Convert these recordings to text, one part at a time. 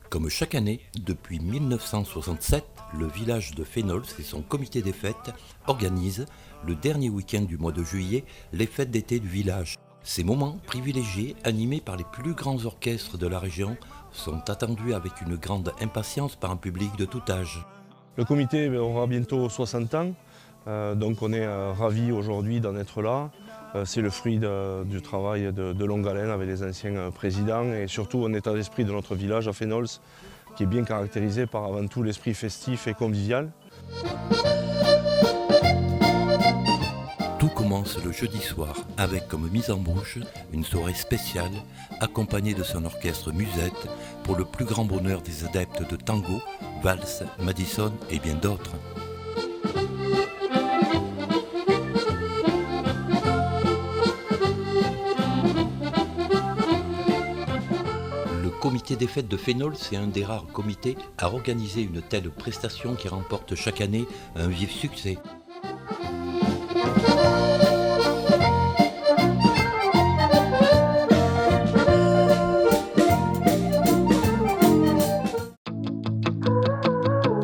Comme chaque année, depuis 1967, le village de Fénols et son comité des fêtes organisent, le dernier week-end du mois de juillet, les fêtes d'été du village. Ces moments privilégiés, animés par les plus grands orchestres de la région, sont attendus avec une grande impatience par un public de tout âge. Le comité aura bientôt 60 ans, donc on est ravis aujourd'hui d'en être là. C'est le fruit du travail de longue haleine avec les anciens présidents et surtout un état d'esprit de notre village à Fénols qui est bien caractérisé par avant tout l'esprit festif et convivial. Tout commence le jeudi soir avec comme mise en bouche une soirée spéciale accompagnée de son orchestre Musette pour le plus grand bonheur des adeptes de tango, valse, Madison et bien d'autres. Le comité des fêtes de Fénols est un des rares comités à organiser une telle prestation qui remporte chaque année un vif succès.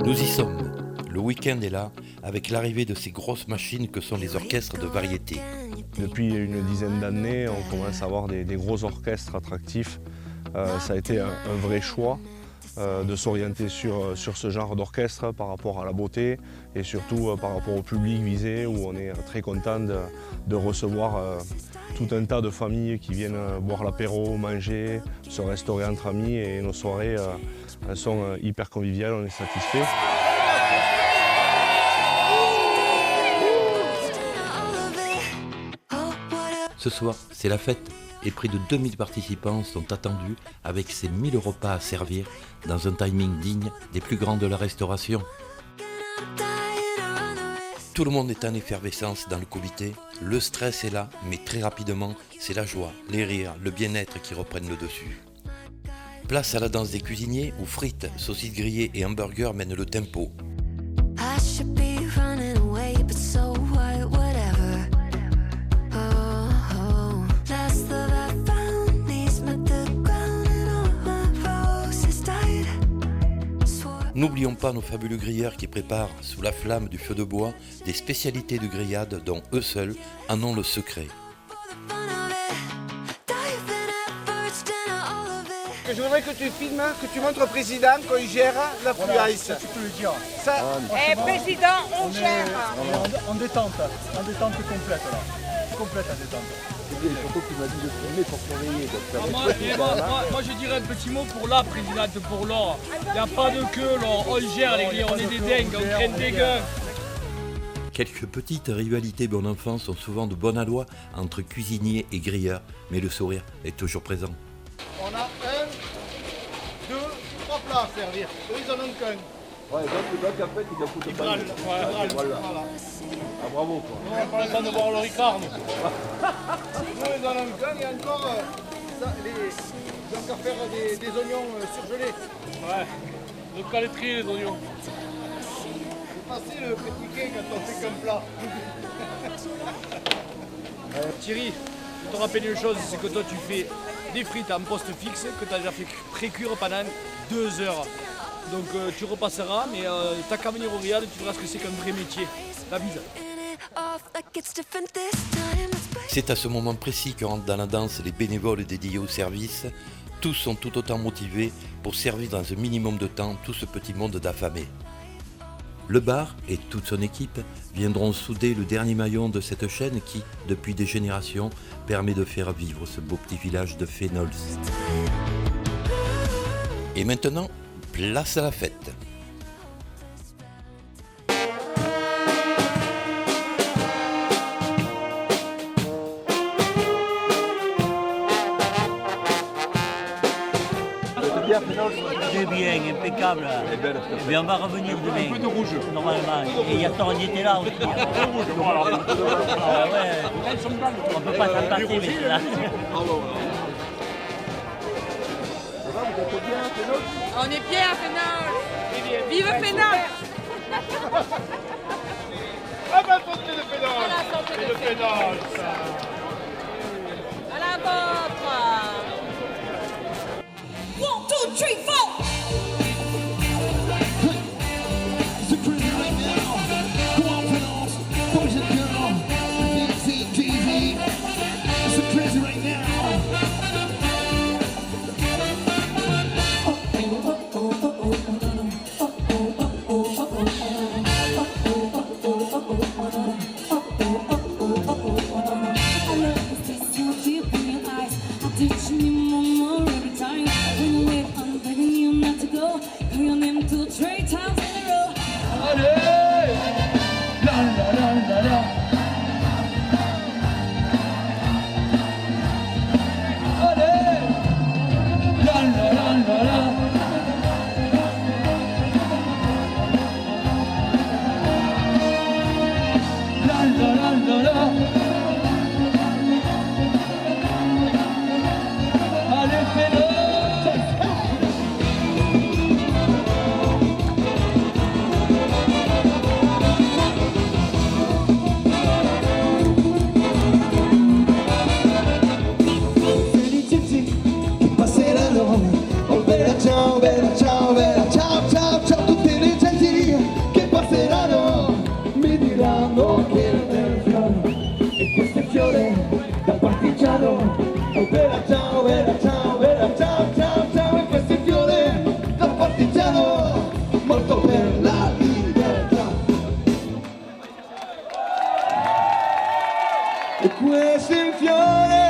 Nous y sommes. Le week-end est là, avec l'arrivée de ces grosses machines que sont les orchestres de variété. Depuis une dizaine d'années, on commence à avoir des gros orchestres attractifs. Ça a été un vrai choix de s'orienter sur ce genre d'orchestre par rapport à la beauté et surtout par rapport au public visé où on est très content de recevoir tout un tas de familles qui viennent boire l'apéro, manger, se restaurer entre amis et nos soirées sont hyper conviviales, on est satisfait. Ce soir, c'est la fête et près de 2000 participants sont attendus avec ces 1000 repas à servir dans un timing digne des plus grands de la restauration. Tout le monde est en effervescence dans le comité, le stress est là, mais très rapidement, c'est la joie, les rires, le bien-être qui reprennent le dessus. Place à la danse des cuisiniers où frites, saucisses grillées et hamburgers mènent le tempo. N'oublions pas nos fabuleux grilleurs qui préparent, sous la flamme du feu de bois, des spécialités de grillade dont eux seuls en ont le secret. Je voudrais que tu filmes, que tu montres au président qu'on gère l'affluence. Tu peux le dire. Ça, président, on gère. En détente complète là. Complète en détente. C'est bien, surtout qu'il m'a dit de filmer pour surveiller. Moi je dirais un petit mot pour la présidente pour l'or. Il n'y a pas de queue, là. On gère les gars, on est des dingues, on traîne des gueux. Quelques petites rivalités bon enfant sont souvent de bon aloi entre cuisiniers et grilleurs, mais le sourire est toujours présent. on a 1, 2, 3 plats à servir. Eux, ils en ont qu'un. Ouais, donc en fait, il a foutu pas. Voilà. Ah, bravo quoi. On n'a pas le temps de voir le Ricard. Nous, ils en ont qu'un, il y a encore. Ils ont encore faire des oignons surgelés. Ouais, de caletterie les oignons. C'est facile de critiquer quand on fait qu'un plat. Thierry, je te rappelle une chose, c'est que toi tu fais des frites en poste fixe que tu as déjà fait pré-cuire pendant 2 heures. Donc tu repasseras, mais t'as qu'à venir au Riad, tu verras ce que c'est qu'un vrai métier. La bise. C'est à ce moment précis que rentrent dans la danse les bénévoles dédiés au service. Tous sont tout autant motivés pour servir dans un minimum de temps tout ce petit monde d'affamés. Le bar et toute son équipe viendront souder le dernier maillon de cette chaîne qui, depuis des générations, permet de faire vivre ce beau petit village de Fénols. Et maintenant, place à la fête. Très bien, impeccable. Et bien, on va revenir demain. Un peu de rouge. Normalement. Et hier soir, on était là aussi. Ah ouais. On peut pas s'en passer, mais c'est là. On est bien à Fénols. Vive Fénols. Ah ben, santé de Fénols. À la santé de Fénols. À la vôtre. 1, 2, 3, 4. for 3 times in a row. Allez, la la la la la. Allez, la la la la la. La la la la la. Allez, fais-le. Ciao bella, ciao bella, ciao ciao ciao, tutte le genti che passeranno mi diranno che è americano e questo è fiore da partigiano. Oh bella, ciao bella, ciao bella, ciao ciao ciao, e questo è fiore da partigiano, molto per la libertà. E questo è il fiore